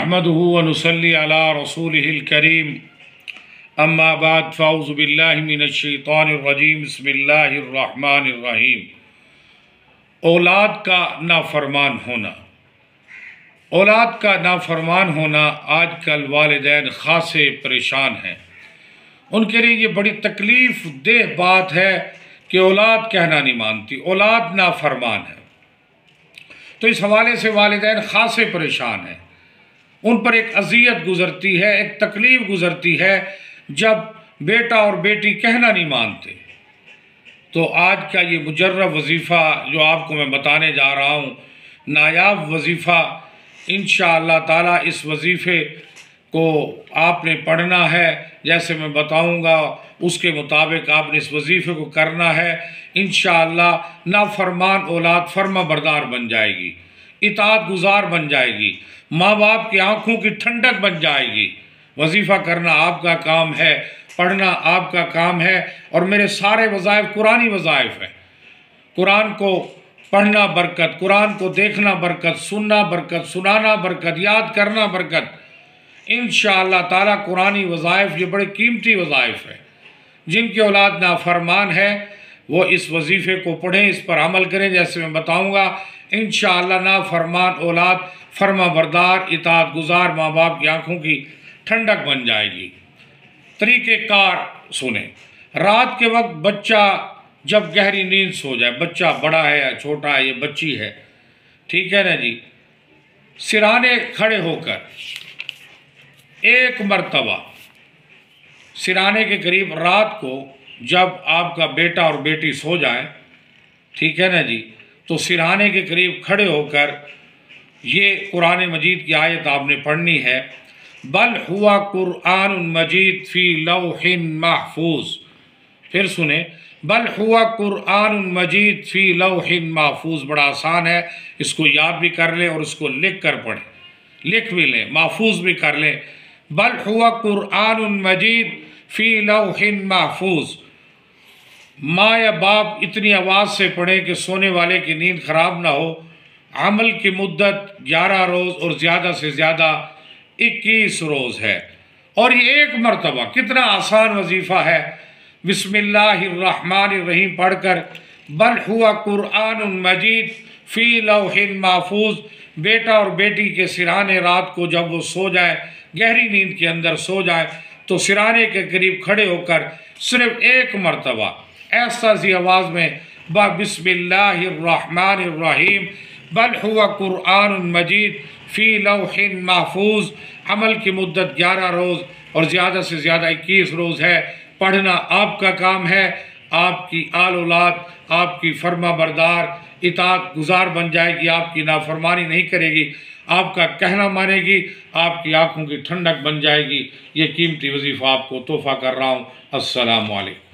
नहमदुहु व नुसल्ली अला रसूलिहिल करीम अम्मा बाद फ़ाउज़ु बिल्लाहि मिनश्शैतानिर रजीम बिस्मिल्लाहिर रहमानिर रहीम। औलाद का नाफरमान होना। औलाद का नाफरमान होना आजकल वालिदैन खासे परेशान हैं। उनके लिए ये बड़ी तकलीफ़ देह बात है कि औलाद कहना नहीं मानती, औलाद नाफरमान है। तो इस हवाले से वालिदैन खासे परेशान हैं। उन पर एक अज़ियत गुज़रती है, एक तकलीफ़ गुज़रती है जब बेटा और बेटी कहना नहीं मानते। तो आज का ये मुजर्रब वजीफ़ा जो आपको मैं बताने जा रहा हूँ, नायाब वजीफ़ा, इंशाअल्लाह ताला इस वजीफ़े को आपने पढ़ना है। जैसे मैं बताऊँगा उसके मुताबिक आपने इस वजीफ़े को करना है। इंशाअल्लाह नाफरमान औलाद फर्मा बरदार बन जाएगी, इताअत गुज़ार बन जाएगी, माँ बाप की आँखों की ठंडक बन जाएगी। वजीफ़ा करना आपका काम है, पढ़ना आपका काम है। और मेरे सारे वज़ाइफ कुरानी वज़ाइफ हैं। कुरान को पढ़ना बरकत, कुरान को देखना बरकत, सुनना बरकत, सुनाना बरकत, याद करना बरकत। इंशाअल्लाह ताला कुरानी वज़ाइफ ये बड़े कीमती वज़ाइफ है। जिनकी औलाद नाफरमान है वो इस वजीफ़े को पढ़ें, इस पर अमल करें। जैसे मैं बताऊँगा इंशाअल्लाह नाफरमान औलाद फर्मा बरदार, इताअत गुज़ार, माँ बाप की आँखों की ठंडक बन जाएगी। तरीक़ेकार सुने। रात के वक्त बच्चा जब गहरी नींद सो जाए, बच्चा बड़ा है या छोटा है, ये बच्ची है, ठीक है ना जी, सिराने खड़े होकर एक मर्तबा सिराने के करीब रात को जब आपका बेटा और बेटी सो जाए, ठीक है ना जी, तो सिराने के करीब खड़े होकर ये कुरान मजीद की आयत आपने पढ़नी है। बल हुआ कुरान मजीद फ़ी लौहिन महफूज। फिर सुने, बल हुआ कुरान मजीद फ़ी लौहिन महफूज। बड़ा आसान है, इसको याद भी कर लें और इसको लिख कर पढ़ें, लिख भी लें, महफूज भी कर लें। बल हुआ कुरान मजीद फ़ी लौहिन महफूज। माँ या बाप इतनी आवाज़ से पढ़े कि सोने वाले की नींद ख़राब ना हो। अमल की मुद्दत 11 रोज़ और ज़्यादा से ज़्यादा 21 रोज़ है। और ये एक मरतबा, कितना आसान वजीफ़ा है। बिस्मिल्लाहिर्रहमानिर्रहीम पढ़कर बल हुआ कुरान मजीद फ़ी लौहिन महफूज। बेटा और बेटी के सिराने रात को जब वो सो जाए, गहरी नींद के अंदर सो जाए, तो सिराने के करीब खड़े होकर सिर्फ एक मरतबा ऐसा सी आवाज़ में बिस्मिल्लाहिर्रहमानिर्रहीम बल हुआ कुरान मजीद फ़ी लौहिन महफूज। अमल की मुद्दत 11 रोज़ और ज़्यादा से ज़्यादा 21 रोज़ है। पढ़ना आपका काम है। आपकी आल औलाद आपकी फर्मा बरदार, इताअत गुज़ार बन जाएगी, आपकी नाफरमानी नहीं करेगी, आपका कहना मानेगी, आपकी आँखों की ठंडक बन जाएगी। ये कीमती वजीफ़ा आपको तोहफ़ा कर रहा हूँ। अस्सलामु अलैकुम।